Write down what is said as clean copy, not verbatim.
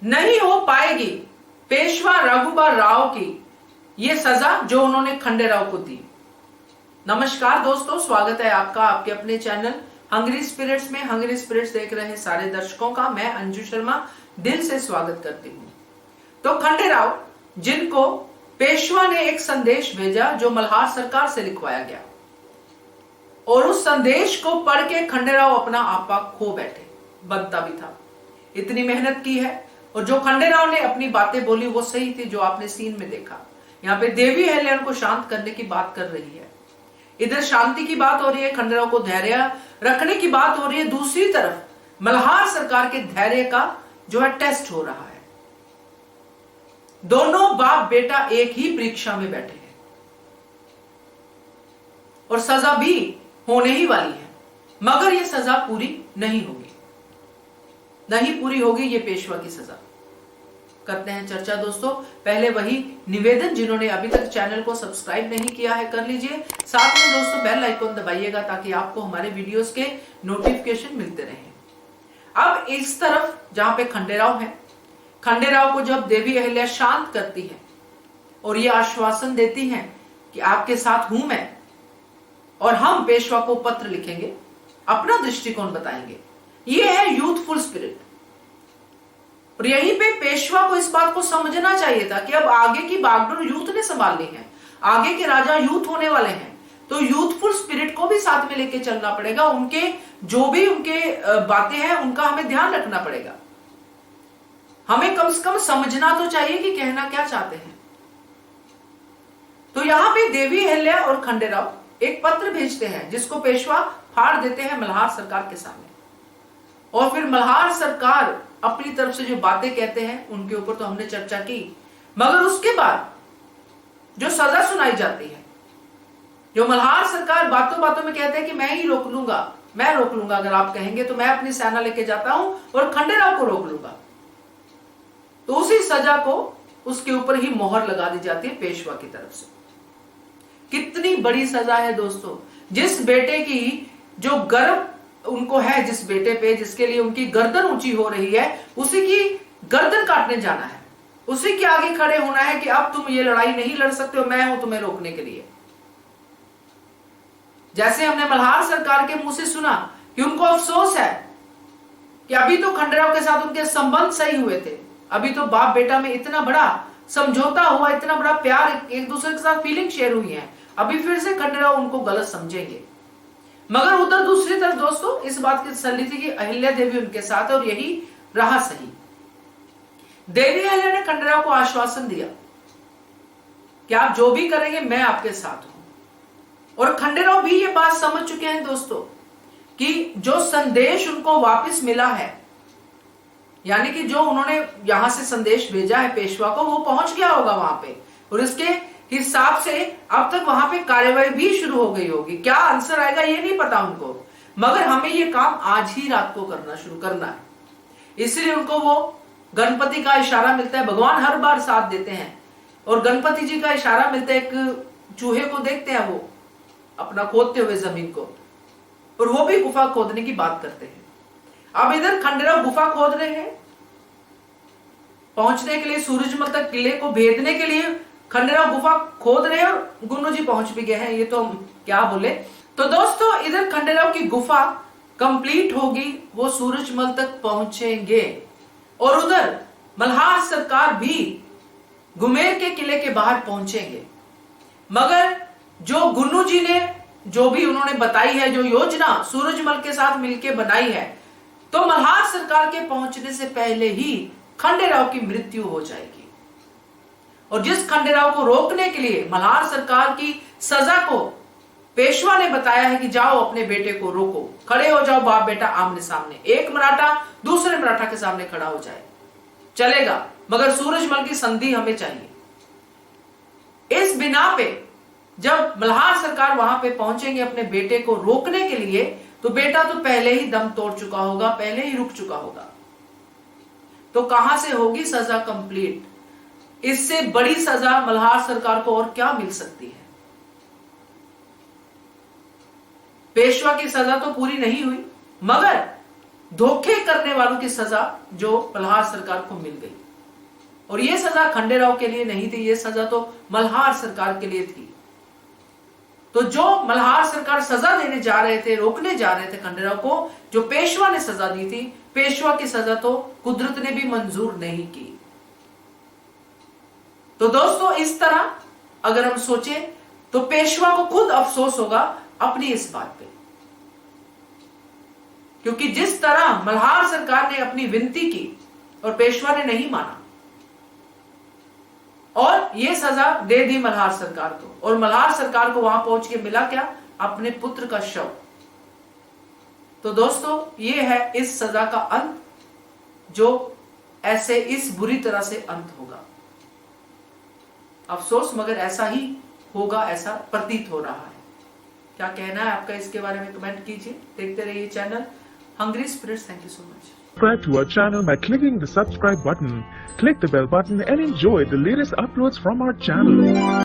नहीं हो पाएगी पेशवा रघुबर राव की ये सजा जो उन्होंने खंडेराव को दी। नमस्कार दोस्तों, स्वागत है आपका आपके अपने चैनल हंग्री स्पिरिट्स में। हंग्री स्पिरिट्स देख रहे सारे दर्शकों का मैं अंजू शर्मा दिल से स्वागत करती हूँ। तो खंडेराव, जिनको पेशवा ने एक संदेश भेजा जो मल्हार सरकार से लिखवाया गया, और उस संदेश को पढ़ के खंडेराव अपना आपा खो बैठे। बनता भी था, इतनी मेहनत की है, और जो खंडेराव ने अपनी बातें बोली वो सही थी। जो आपने सीन में देखा, यहाँ पे देवी अहिल्या उनको शांत करने की बात कर रही है, इधर शांति की बात हो रही है, खंडेराव को धैर्य रखने की बात हो रही है। दूसरी तरफ मल्हार सरकार के धैर्य का जो है टेस्ट हो रहा है। दोनों बाप बेटा एक ही परीक्षा में बैठे हैं और सजा भी होने ही वाली है, मगर यह सजा पूरी नहीं होगी, नहीं पूरी होगी ये पेशवा की सजा। करते हैं चर्चा दोस्तों। पहले वही निवेदन, जिन्होंने अभी तक चैनल को सब्सक्राइब नहीं किया है कर लीजिए, साथ में दोस्तों बेल आइकन दबाइएगा ताकि आपको हमारे वीडियोस के नोटिफिकेशन मिलते रहें। अब इस तरफ जहां पे खंडेराव है, खंडेराव को जब देवी अहिल्या शांत करती है और ये आश्वासन देती है कि आपके साथ हूं मैं, और हम पेशवा को पत्र लिखेंगे, अपना दृष्टिकोण बताएंगे, ये है यूथफुल स्पिरिट। और यहीं पे पेशवा को इस बात को समझना चाहिए था कि अब आगे की बागडोर यूथ ने संभालनी है, आगे के राजा यूथ होने वाले हैं, तो यूथफुल स्पिरिट को भी साथ में लेके चलना पड़ेगा। उनके जो भी उनके बातें हैं उनका हमें ध्यान रखना पड़ेगा। हमें कम से कम समझना तो चाहिए कि कहना क्या चाहते हैं। तो यहां पे देवी अहिल्या और खंडेराव एक पत्र भेजते हैं जिसको पेशवा फाड़ देते हैं मल्हार सरकार के सामने, और फिर मल्हार सरकार अपनी तरफ से जो बातें कहते हैं उनके ऊपर तो हमने चर्चा की, मगर उसके बाद जो सजा सुनाई जाती है, जो मल्हार सरकार बातों बातों में कहते हैं कि मैं ही रोक लूंगा, मैं रोक लूंगा, अगर आप कहेंगे तो मैं अपनी सेना लेके जाता हूं और खंडेराव को रोक लूंगा, तो उसी सजा को उसके ऊपर ही मोहर लगा दी जाती है पेशवा की तरफ से। कितनी बड़ी सजा है दोस्तों। जिस बेटे की जो गर्व उनको है, जिस बेटे पे जिसके लिए उनकी गर्दन ऊंची हो रही है, उसी की गर्दन काटने जाना है, उसी के आगे खड़े होना है कि अब तुम ये लड़ाई नहीं लड़ सकते हो, मैं हूं तुम्हें रोकने के लिए। जैसे हमने मल्हार सरकार के मुंह से सुना कि उनको अफसोस है कि अभी तो खंडेराव के साथ उनके संबंध सही हुए थे, अभी तो बाप बेटा में इतना बड़ा समझौता हुआ, इतना बड़ा प्यार, एक दूसरे के साथ फीलिंग शेयर हुई है, अभी फिर से खंडेराव उनको गलत समझेंगे। मगर उधर दूसरी तरफ दोस्तों इस बात की तसल्ली थी कि अहिल्या देवी उनके साथ है और यही रहा सही। देवी अहिल्या ने खंडेराव को आश्वासन दिया कि आप जो भी करेंगे मैं आपके साथ हूं, और खंडेराव भी ये बात समझ चुके हैं दोस्तों कि जो संदेश उनको वापस मिला है, यानी कि जो उन्होंने यहां से संदेश भेजा है पेशवा को, वो पहुंच गया होगा वहां पे, और इसके हिसाब से अब तक वहां पे कार्यवाही भी शुरू हो गई होगी। क्या आंसर आएगा ये नहीं पता उनको, मगर हमें ये काम आज ही रात को करना शुरू करना है। इसलिए उनको वो गणपति का इशारा मिलता है, भगवान हर बार साथ देते हैं, और गणपति जी का इशारा मिलता है। एक चूहे को देखते हैं वो अपना खोदते हुए जमीन को, और वो भी गुफा खोदने की बात करते हैं। अब इधर खंडेराव गुफा खोद रहे हैं पहुंचने के लिए, सूरजमल तक किले को भेदने के लिए खंडेराव गुफा खोद रहे हैं, और गुन्नू जी पहुंच भी गए हैं, ये तो क्या बोले। तो दोस्तों इधर खंडेराव की गुफा कंप्लीट होगी, वो सूरजमल तक पहुंचेंगे, और उधर मल्हार सरकार भी गुमेर के किले के बाहर पहुंचेंगे। मगर जो गुन्नू जी ने जो भी उन्होंने बताई है, जो योजना सूरजमल के साथ मिलकर बनाई है, तो मल्हार सरकार के पहुंचने से पहले ही खंडेराव की मृत्यु हो जाएगी। और जिस खंडेराव को रोकने के लिए मल्हार सरकार की सजा को पेशवा ने बताया है कि जाओ अपने बेटे को रोको, खड़े हो जाओ बाप बेटा आमने सामने, एक मराठा दूसरे मराठा के सामने खड़ा हो जाए, चलेगा, मगर सूरजमल की संधि हमें चाहिए। इस बिना पे जब मल्हार सरकार वहां पे पहुंचेंगे अपने बेटे को रोकने के लिए, तो बेटा तो पहले ही दम तोड़ चुका होगा, पहले ही रुक चुका होगा। तो कहां से होगी सजा कंप्लीट? इससे बड़ी सजा मल्हार सरकार को और क्या मिल सकती है? पेशवा की सजा तो पूरी नहीं हुई, मगर धोखे करने वालों की सजा जो मल्हार सरकार को मिल गई। और यह सजा खंडेराव के लिए नहीं थी, यह सजा तो मल्हार सरकार के लिए थी। तो जो मल्हार सरकार सजा देने जा रहे थे, रोकने जा रहे थे खंडेराव को, जो पेशवा ने सजा दी थी, पेशवा की सजा तो कुदरत ने भी मंजूर नहीं की। तो दोस्तों इस तरह अगर हम सोचें तो पेशवा को खुद अफसोस होगा अपनी इस बात पे, क्योंकि जिस तरह मल्हार सरकार ने अपनी विनती की और पेशवा ने नहीं माना और यह सजा दे दी मल्हार सरकार को, और मल्हार सरकार को वहां पहुंच के मिला क्या? अपने पुत्र का शव। तो दोस्तों यह है इस सजा का अंत, जो ऐसे इस बुरी तरह से अंत होगा। अफसोस मगर ऐसा ही होगा, ऐसा प्रतीत हो रहा है। क्या कहना है आपका इसके बारे में कमेंट कीजिए। देखते रहिए channel hungry spirits. Thank you so much. Subscribe to our channel by clicking the subscribe button. Click the bell button and enjoy the latest uploads from our channel.